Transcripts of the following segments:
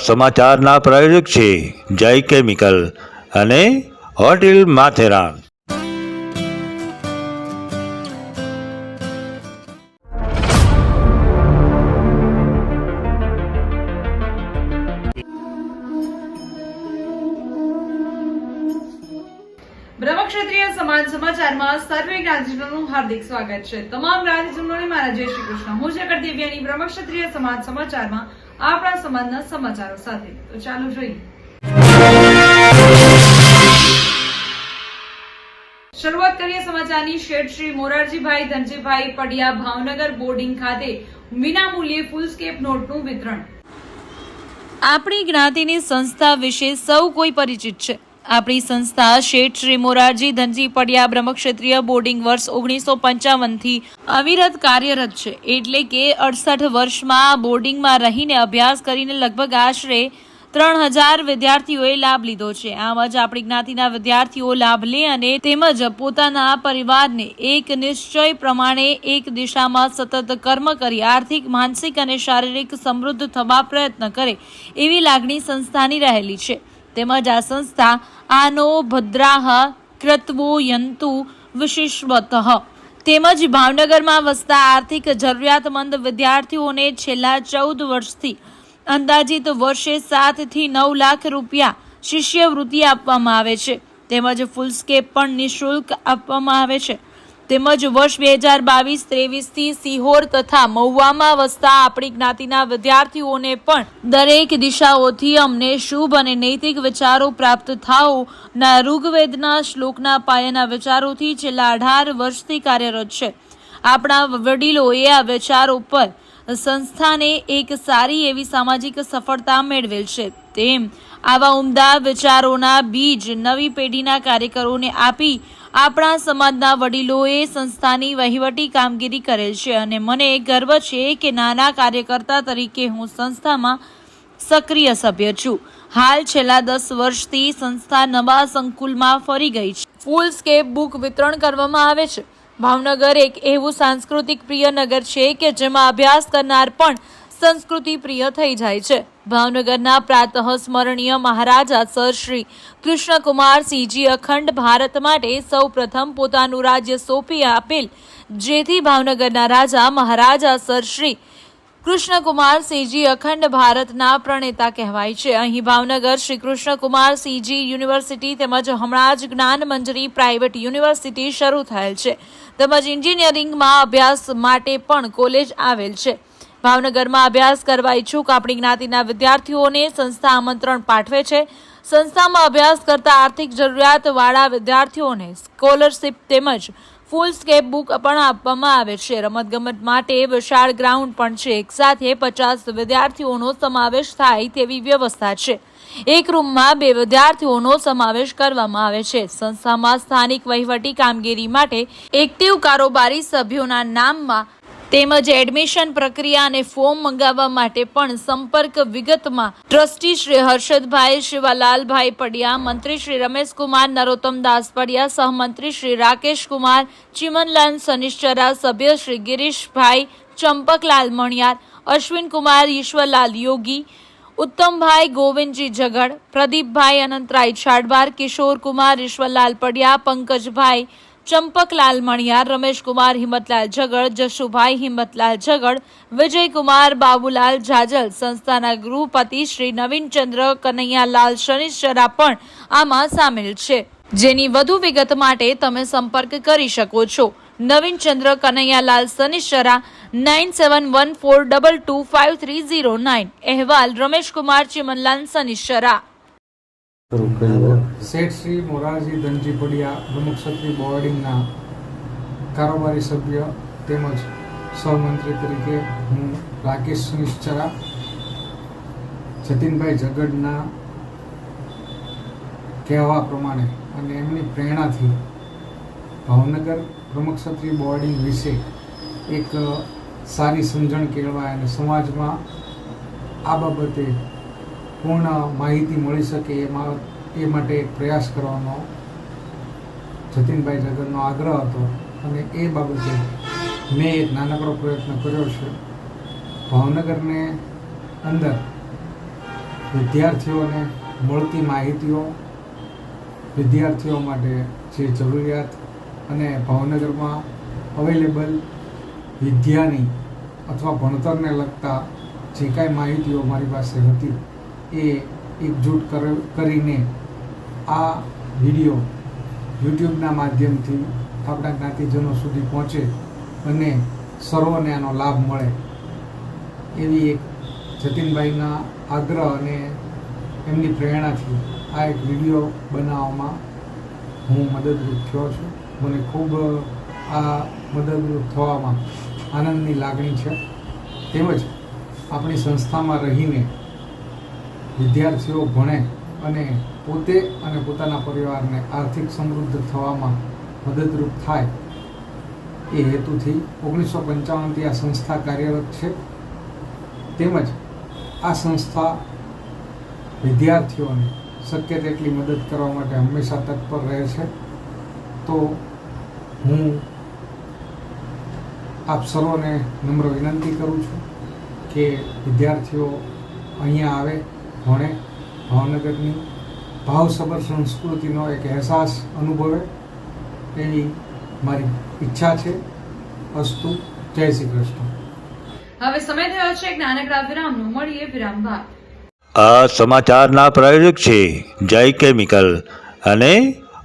સમાચારના પ્રાયોજક છે જય કેમિકલ અને હોટેલ માથેરાન. બ્રહ્મક્ષત્રિય સમાજ સમાચારમાં સર્વે જ્ઞાતિજનોનું હાર્દિક સ્વાગત છે. તમામ જ્ઞાતિજનોને મારા જય શ્રી કૃષ્ણ. હું છે દેવ્યાની બ્રહ્મક્ષત્રિય સમાજ સમાચારમાં આપણા સમાજના સમાચારો સાથે. તો ચાલો જોઈએ. શરૂઆત કરીએ સમાચારની. શેઠ શ્રી મોરારજીભાઈ ધનજીભાઈ પડિયા ભાવનગર બોર્ડિંગ ખાતે વિનામૂલ્યે ફૂલસ્કેપ નોટનું વિતરણ. આપણી જ્ઞાતિની સંસ્થા વિશે સૌ કોઈ પરિચિત છે. આપણી સંસ્થા શેઠ શ્રી મોરારજી ધનજી પડિયા બ્રહ્મક્ષત્રિય બોર્ડિંગ વર્ષ 1955 થી અવિરત કાર્યરત છે. એટલે કે 68 વર્ષમાં બોર્ડિંગમાં રહીને અભ્યાસ કરીને લગભગ આશરે 3000 વિદ્યાર્થીઓએ લાભ લીધો છે. આમ જ આપણી જ્ઞાતિના વિદ્યાર્થીઓ લાભ લે અને તેમજ પોતાના પરિવારને એક નિશ્ચય પ્રમાણે એક દિશામાં સતત કર્મ કરી આર્થિક, માનસિક અને શારીરિક સમૃદ્ધ થવા પ્રયત્ન કરે એવી લાગણી સંસ્થાની રહેલી છે. તેમજ આ સંસ્થા આનો ભદ્રાહ કૃત્વો યંતુ વિશિષ્વતઃ તેમજ ભાવનગરમાં વસતા આર્થિક જરૂરિયાતમંદ વિદ્યાર્થીઓને છેલ્લા 14 વર્ષથી અંદાજિત વર્ષે 7 થી 9 લાખ રૂપિયા શિષ્યવૃત્તિ આપવામાં આવે છે. તેમજ ફૂલસ્કેપ પણ નિઃશુલ્ક આપવામાં આવે છે. તેમજ વર્ષ 2022-23 થી સિહોર તથા મહુવામાં વસતા આપણી જ્ઞાતિના વિદ્યાર્થીઓને પણ દરેક દિશાઓથી અમને શુભ અને નૈતિક વિચારો પ્રાપ્ત થાઓના ઋગ્વેદના શ્લોકના પાયાના વિચારોથી છેલ્લા 18 વર્ષથી કાર્યરત છે. આપણા વડીલોએ આ વિચારો પર સંસ્થાને એક સારી એવી સામાજિક સફળતા મેળવેલ છે. તેમ આવા ઉમદા વિચારોના બીજ નવી પેઢીના કાર્યકરોને આપી આપણા સમાજના વડીલોએ સંસ્થાની વહીવટી કામગીરી કરેલ છે અને મને ગર્વ છે કે નાના કાર્યકર્તા તરીકે હું સંસ્થામાં સક્રિય સભ્ય છું. હાલ છેલ્લા 10 વર્ષથી સંસ્થા નવા સંકુલમાં ફરી ગઈ છે. ફૂલસ્કેપ બુક વિતરણ કરવામાં આવે છે. ભાવનગર એક એવું સાંસ્કૃતિક પ્રિય નગર છે કે જેમાં અભ્યાસ કરનાર પણ સંસ્કૃતિ પ્રિય થઈ જાય છે. ભાવનગરના પ્રાતઃ સ્મરણીય મહારાજા સર શ્રી કૃષ્ણકુમારસિંહજી અખંડ ભારત માટે સૌ પ્રથમ પોતાનું રાજ્ય સોંપી આપેલ, જેથી ભાવનગરના રાજા મહારાજા સર શ્રી કૃષ્ણકુમારસિંહજી અખંડ ભારતના પ્રણેતા કહેવાય છે. અહીં ભાવનગર શ્રી કૃષ્ણકુમારસિંહજી યુનિવર્સિટી તેમજ હમણાં જ જ્ઞાન મંજરી પ્રાઇવેટ યુનિવર્સિટી શરૂ થયેલ છે. તેમજ એન્જિનિયરિંગમાં અભ્યાસ માટે પણ કોલેજ આવેલ છે. ભાવનગરમાં અભ્યાસ કરવા ઈચ્છુક આપણી જ્ઞાતિના વિદ્યાર્થીઓને સંસ્થા આમંત્રણ પાઠવે છે. સંસ્થામાં અભ્યાસ કરતા આર્થિક જરૂરિયાતવાળા વિદ્યાર્થીઓને સ્કોલરશીપ તેમજ ફૂલસ્કેપ બુક પણ આપવામાં આવે છે. રમતગમત માટે વિશાળ ગ્રાઉન્ડ પણ છે. એક સાથે 50 વિદ્યાર્થીઓનો સમાવેશ થાય તેવી વ્યવસ્થા છે. એક રૂમમાં 2 વિદ્યાર્થીઓનો સમાવેશ કરવામાં આવે છે. સંસ્થામાં સ્થાનિક વહીવટી કામગીરી માટે એક્ટિવ કારોબારી સભ્યોના નામમાં તેમજ એડમિશન પ્રક્રિયા અને ફોર્મ મંગાવવા માટે પણ સંપર્ક વિગતમાં ટ્રસ્ટી શ્રી હર્ષદભાઈ શિવાલાલભાઈ પડિયા, મંત્રી શ્રી રમેશકુમાર નરોત્તમદાસ પડિયા, સહમંત્રી શ્રી રાકેશકુમાર ચિમનલાલ સનિશ્ચરા, સભ્ય શ્રી ગિરીશભાઈ ચંપકલાલ મણિયાર, અશ્વિનકુમાર ઈશ્વરલાલ યોગી, ઉત્તમભાઈ ગોવિંદજી જગડ, પ્રદીપભાઈ અનંતરાય છાડબાર, કિશોરકુમાર ઈશ્વરલાલ પડિયા, પંકજભાઈ ચંપકલાલ મણિયાર, રમેશકુમાર હિંમતલાલ જગડ, જશુભાઈ હિંમતલાલ જગડ, વિજયકુમાર બાબુલાલ જાજલ, સંસ્થાના ગૃહપતિ શ્રી નવીનચંદ્ર કનૈયાલાલ શનિશ્ચરા પણ આમાં સામેલ છે. જેની વધુ વિગત માટે તમે સંપર્ક કરી શકો છો. નવીનચંદ્ર કનૈયાલાલ શનિશ્ચરા 9714225309. અહેવાલ રમેશકુમાર ચિમનલાલ શનિશ્ચરા. શેઠ શ્રી મોરારજી ધનજી પડિયા બ્રહ્મક્ષત્રિય બોર્ડિંગના કારોબારી સભ્ય તેમજ સહમંત્રી તરીકે હું રાકેશ નિશ્ચરા જતીનભાઈ જગડના કહેવા પ્રમાણે અને એમની પ્રેરણાથી ભાવનગર બ્રહ્મક્ષત્રિય બોર્ડિંગ વિશે એક સારી સમજણ કેળવાય અને સમાજમાં આ બાબતે પૂર્ણ માહિતી મળી શકે એ માટે એક પ્રયાસ કરવાનો જતીનભાઈ જગરનો આગ્રહ હતો અને એ બાબતે મેં એક નાનકડો પ્રયત્ન કર્યો છે. ભાવનગરને અંદર વિદ્યાર્થીઓને મળતી માહિતીઓ, વિદ્યાર્થીઓ માટે જે જરૂરિયાત અને ભાવનગરમાં અવેલેબલ વિદ્યાની અથવા ભણતરને લગતા જે કાંઈ માહિતીઓ મારી પાસે હતી એ એકજૂટ કરીને આ વિડીયો યુટ્યુબના માધ્યમથી આપણા જ્ઞાતિજનો સુધી પહોંચે અને સર્વને આનો લાભ મળે એવી એક જતીનભાઈના આગ્રહ અને એમની પ્રેરણાથી આ એક વિડીયો બનાવવામાં હું મદદરૂપ થયો છું. મને ખૂબ આ મદદરૂપ થવામાં આનંદની લાગણી છે. તેમજ આપણી સંસ્થામાં રહીને વિદ્યાર્થીઓ ભણે અને પોતે અને પોતાના પરિવારને આર્થિક સમૃદ્ધ થવામાં મદદરૂપ થાય એ હેતુથી 1955થી આ સંસ્થા કાર્યરત છે. તેમજ આ સંસ્થા વિદ્યાર્થીઓને શક્ય તેટલી મદદ કરવા માટે હંમેશા તત્પર રહે છે. તો હું આપ સર્વને નમ્ર વિનંતી કરું છું કે વિદ્યાર્થીઓ અહીંયા આવે, ભણે, ભાવનગરની ભાવસભર સંસ્કૃતિનો એક અહેસાસ અનુભવે એવી મારી ઈચ્છા છે. અસ્તુ. જય શ્રી કૃષ્ણ. હવે સમય થયો છે એક નાનકડા વિરામનો. મળીએ વિરામ બાદ. આ સમાચારના પ્રાયોજક છે જય કેમિકલ અને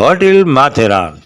હોટેલ માથેરાન.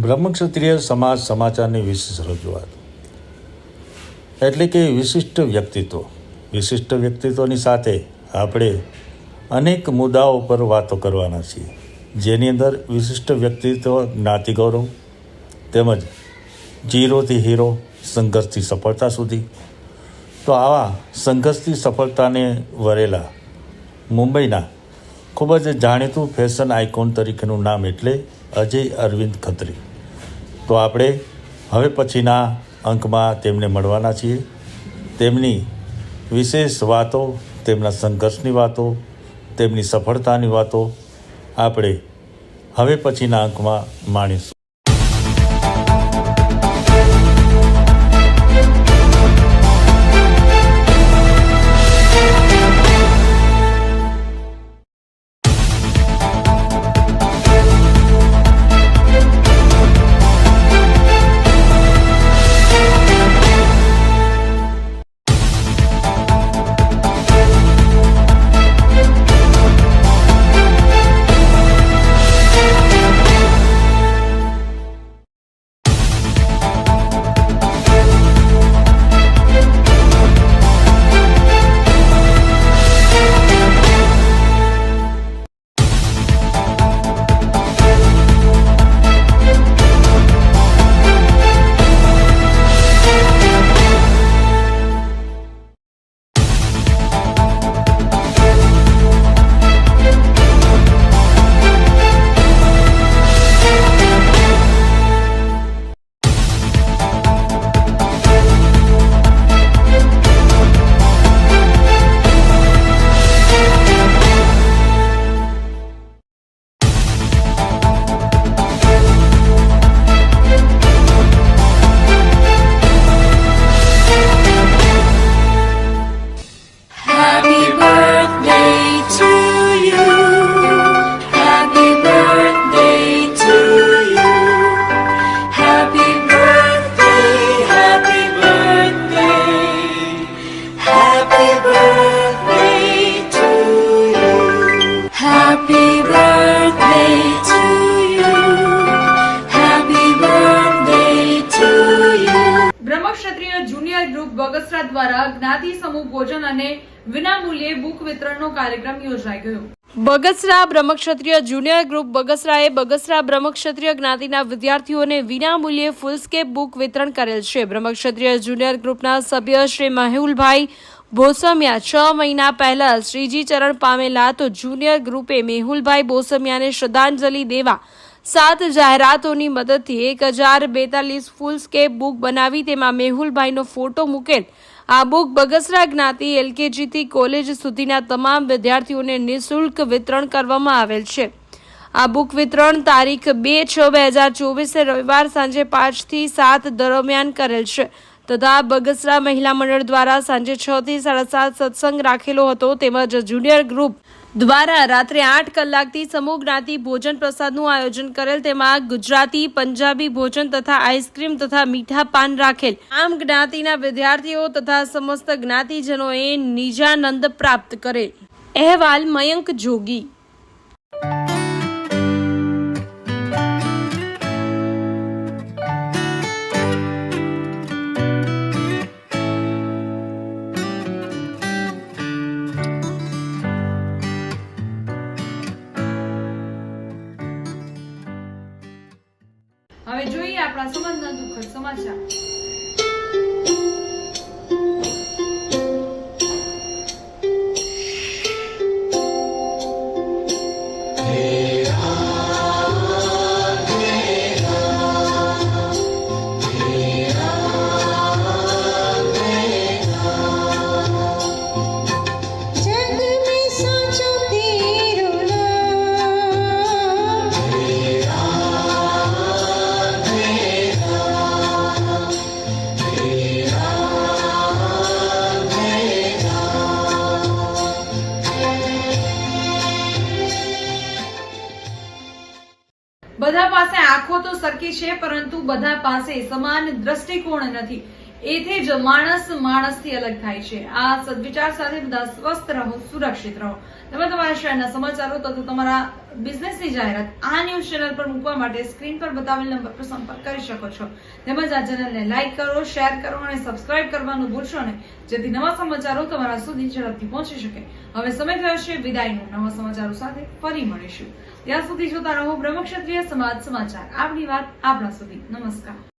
બ્રહ્મક્ષત્રિય સમાજ સમાચારની વિશેષ રજૂઆત એટલે કે વિશિષ્ટ વ્યક્તિત્વની સાથે આપણે અનેક મુદ્દાઓ પર વાતો કરવાના છીએ, જેની અંદર વિશિષ્ટ વ્યક્તિત્વ, જ્ઞાતિ ગૌરવ તેમજ ઝીરોથી હીરો, સંઘર્ષથી સફળતા સુધી. તો આવા સંઘર્ષથી સફળતાને વરેલા મુંબઈના ખૂબ જ જાણીતું ફેશન આઇકોન તરીકેનું નામ એટલે અજય અરવિંદ ખત્રી. તો આપણે હવે પછીના અંકમાં તેમને મળવાના છીએ. તેમની વિશેષ વાતો, તેમના સંઘર્ષની વાતો, તેમની સફળતાની વાતો આપણે હવે પછીના અંકમાં માણીશું. બગસરા દ્વારા જ્ઞાતિ સમૂહ ભોજન અને વિનામૂલ્યે બુક વિતરણનો કાર્યક્રમ યોજાઈ ગયો. બગસરા બ્રહ્મક્ષત્રિય જુનિયર ગ્રુપ બગસરાએ બગસરા બ્રહ્મક્ષત્રિય જ્ઞાતિના વિદ્યાર્થીઓને વિનામૂલ્યે ફૂલસ્કેપ બુક વિતરણ કરેલ છે. બ્રહ્મક્ષત્રિય જુનિયર ગ્રુપના સભ્ય શ્રી મેહુલભાઈ બોસમિયા 6 મહિના પહેલા શ્રીજી ચરણ પામેલા, તો જુનિયર ગ્રુપે મેહુલભાઈ બોસમિયાને શ્રદ્ધાંજલિ દેવા 7 જાહેરાતોની મદદથી 1042 ફૂલસ્કેપ બુક બનાવી તેમાં મેહુલભાઈનો ફોટો મૂકેલ આ બુક બગસરા જ્ઞાતિ LKG થી કોલેજ સુધીના તમામ વિદ્યાર્થીઓને નિઃશુલ્ક વિતરણ કરવામાં આવેલ છે. આ બુક વિતરણ તારીખ 2/6/2024 રવિવાર સાંજે 5 થી 7 દરમિયાન કરેલ છે તથા બગસરા મહિલા મંડળ દ્વારા સાંજે 6 થી 7:30 સત્સંગ રાખેલો હતો. તેમજ જુનિયર ગ્રુપ દ્વારા રાત્રે 8 કલાકથી સમૂહ જ્ઞાતિ ભોજન પ્રસાદનું આયોજન કરેલ. તેમાં ગુજરાતી, પંજાબી ભોજન તથા આઈસ્ક્રીમ તથા મીઠા પાન રાખેલ. આમ જ્ઞાતિના વિદ્યાર્થીઓ તથા સમસ્ત જ્ઞાતિજનોએ નિજાનંદ પ્રાપ્ત કરેલ. અહેવાલ મયંક જોગી. હવે જોઈએ આપણા સમાજના દુઃખદ સમાચાર. બધા પાસે આંખો તો સરખી છે, પરંતુ બધા પાસે સમાન દ્રષ્ટિકોણ નથી. એથી જ માણસ માણસથી અલગ થાય છે. આ સદવિચાર સાથે બધા સ્વસ્થ રહો, સુરક્ષિત રહો. તમે તમારા શહેરના સમાચારો તથા તમારા બિઝનેસની જાહેરાત આ ન્યૂઝ ચેનલ પર મૂકવા માટે સ્ક્રીન પર બતાવેલ નંબર પર સંપર્ક કરી શકો છો. તેમજ આ ચેનલને લાઇક કરો, શેર કરો અને સબસ્ક્રાઇબ કરવાનું ભૂલશો નહીં, જેથી નવા સમાચારો તમારા સુધી ઝડપથી પહોંચી શકે. હવે સમય થયો છે વિદાયનો. નવા સમાચારો સાથે ફરી મળીશું. ત્યાં સુધી જોતા રહો બ્રહ્મક્ષત્રિય સમાજ સમાચાર. આપણી વાત આપણા સુધી. નમસ્કાર.